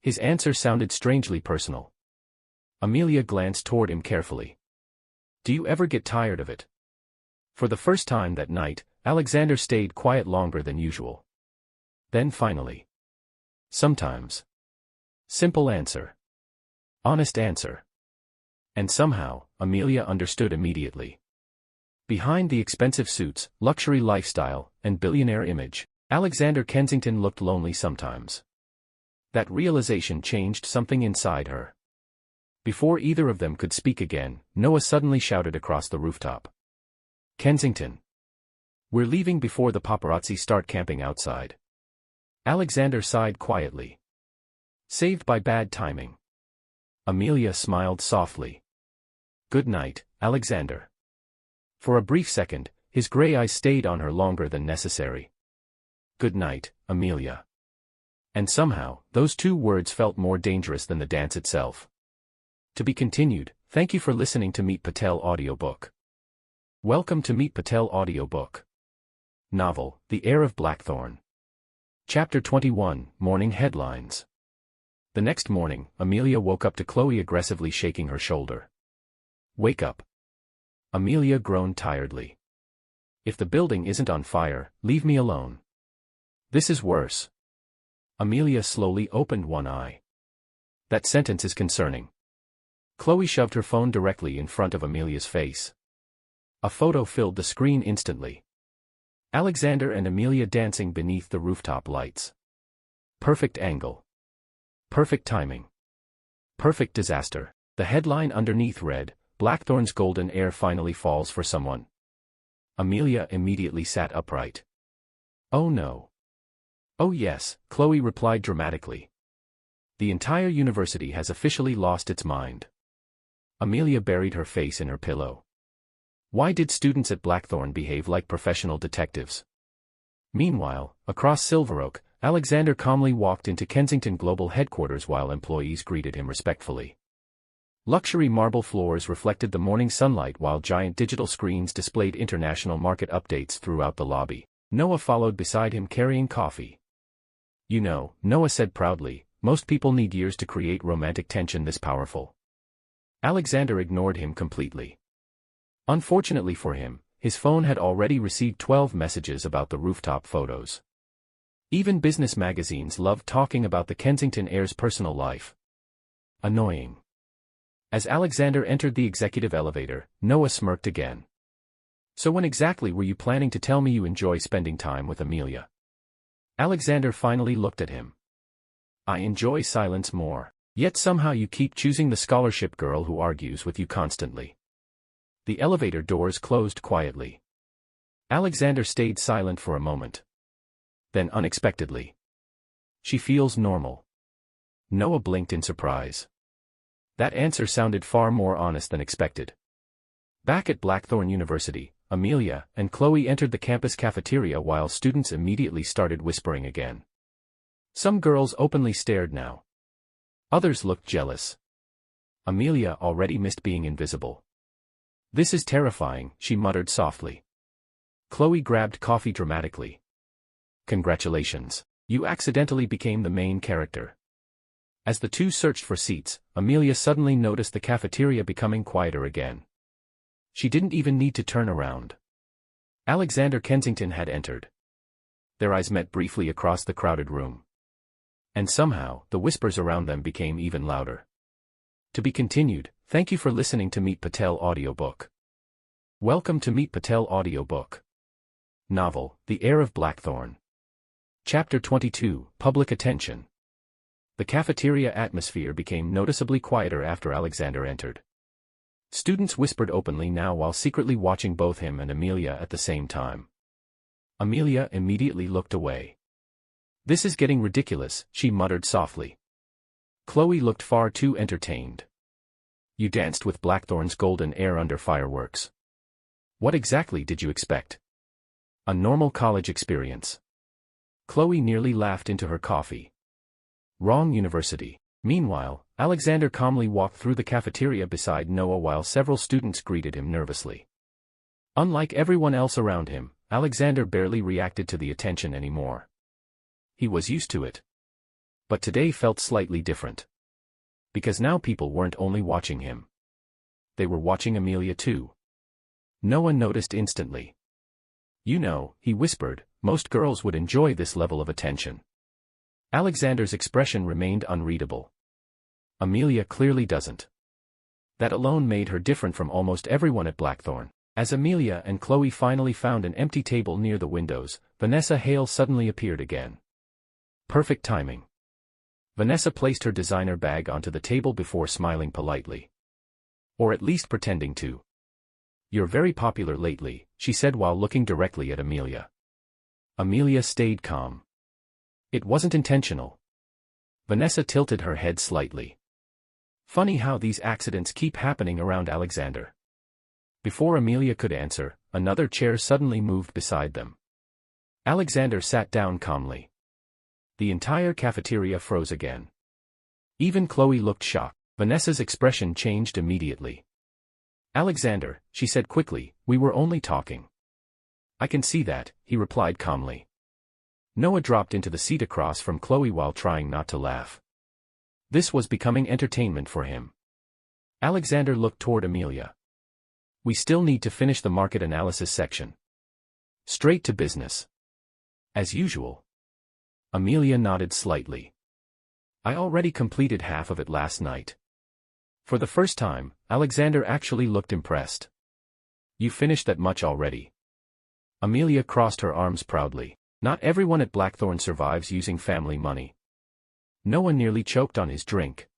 His answer sounded strangely personal. Amelia glanced toward him carefully. Do you ever get tired of it? For the first time that night, Alexander stayed quiet longer than usual. Then finally. Sometimes. Simple answer. Honest answer. And somehow, Amelia understood immediately. Behind the expensive suits, luxury lifestyle, and billionaire image, Alexander Kensington looked lonely sometimes. That realization changed something inside her. Before either of them could speak again, Noah suddenly shouted across the rooftop. Kensington. We're leaving before the paparazzi start camping outside. Alexander sighed quietly. Saved by bad timing. Amelia smiled softly. Good night, Alexander. For a brief second, his gray eyes stayed on her longer than necessary. Good night, Amelia. And somehow, those two words felt more dangerous than the dance itself. To be continued. Thank you for listening to Meet Patel Audiobook. Welcome to Meet Patel Audiobook. Novel, The Heir of Blackthorn. Chapter 21, Morning Headlines. The next morning, Amelia woke up to Chloe aggressively shaking her shoulder. Wake up. Amelia groaned tiredly. If the building isn't on fire, leave me alone. This is worse. Amelia slowly opened one eye. That sentence is concerning. Chloe shoved her phone directly in front of Amelia's face. A photo filled the screen instantly. Alexander and Amelia dancing beneath the rooftop lights. Perfect angle. Perfect timing. Perfect disaster. The headline underneath read, Blackthorn's golden heir finally falls for someone. Amelia immediately sat upright. Oh no. Oh yes, Chloe replied dramatically. The entire university has officially lost its mind. Amelia buried her face in her pillow. Why did students at Blackthorn behave like professional detectives? Meanwhile, across Silver Oak, Alexander calmly walked into Kensington Global headquarters while employees greeted him respectfully. Luxury marble floors reflected the morning sunlight while giant digital screens displayed international market updates throughout the lobby. Noah followed beside him carrying coffee. You know, Noah said proudly, most people need years to create romantic tension this powerful. Alexander ignored him completely. Unfortunately for him, his phone had already received 12 messages about the rooftop photos. Even business magazines loved talking about the Kensington heir's personal life. Annoying. As Alexander entered the executive elevator, Noah smirked again. So when exactly were you planning to tell me you enjoy spending time with Amelia? Alexander finally looked at him. I enjoy silence more, yet somehow you keep choosing the scholarship girl who argues with you constantly. The elevator doors closed quietly. Alexander stayed silent for a moment. Then unexpectedly. She feels normal. Noah blinked in surprise. That answer sounded far more honest than expected. Back at Blackthorn University, Amelia and Chloe entered the campus cafeteria while students immediately started whispering again. Some girls openly stared now. Others looked jealous. Amelia already missed being invisible. This is terrifying, she muttered softly. Chloe grabbed coffee dramatically. Congratulations, you accidentally became the main character. As the two searched for seats, Amelia suddenly noticed the cafeteria becoming quieter again. She didn't even need to turn around. Alexander Kensington had entered. Their eyes met briefly across the crowded room. And somehow, the whispers around them became even louder. To be continued, thank you for listening to Meet Patel Audiobook. Welcome to Meet Patel Audiobook. Novel, The Heir of Blackthorn. Chapter 22, Public Attention. The cafeteria atmosphere became noticeably quieter after Alexander entered. Students whispered openly now while secretly watching both him and Amelia at the same time. Amelia immediately looked away. This is getting ridiculous, she muttered softly. Chloe looked far too entertained. You danced with Blackthorn's golden heir under fireworks. What exactly did you expect? A normal college experience. Chloe nearly laughed into her coffee. Wrong university. Meanwhile, Alexander calmly walked through the cafeteria beside Noah while several students greeted him nervously. Unlike everyone else around him, Alexander barely reacted to the attention anymore. He was used to it. But today felt slightly different. Because now people weren't only watching him. They were watching Amelia too. Noah noticed instantly. You know, he whispered, most girls would enjoy this level of attention. Alexander's expression remained unreadable. Amelia clearly doesn't. That alone made her different from almost everyone at Blackthorn. As Amelia and Chloe finally found an empty table near the windows, Vanessa Hale suddenly appeared again. Perfect timing. Vanessa placed her designer bag onto the table before smiling politely. Or at least pretending to. You're very popular lately, she said while looking directly at Amelia. Amelia stayed calm. It wasn't intentional. Vanessa tilted her head slightly. Funny how these accidents keep happening around Alexander. Before Amelia could answer, another chair suddenly moved beside them. Alexander sat down calmly. The entire cafeteria froze again. Even Chloe looked shocked. Vanessa's expression changed immediately. Alexander, she said quickly, we were only talking. I can see that, he replied calmly. Noah dropped into the seat across from Chloe while trying not to laugh. This was becoming entertainment for him. Alexander looked toward Amelia. We still need to finish the market analysis section. Straight to business. As usual. Amelia nodded slightly. I already completed half of it last night. For the first time, Alexander actually looked impressed. You finished that much already. Amelia crossed her arms proudly. Not everyone at Blackthorn survives using family money. Noah nearly choked on his drink.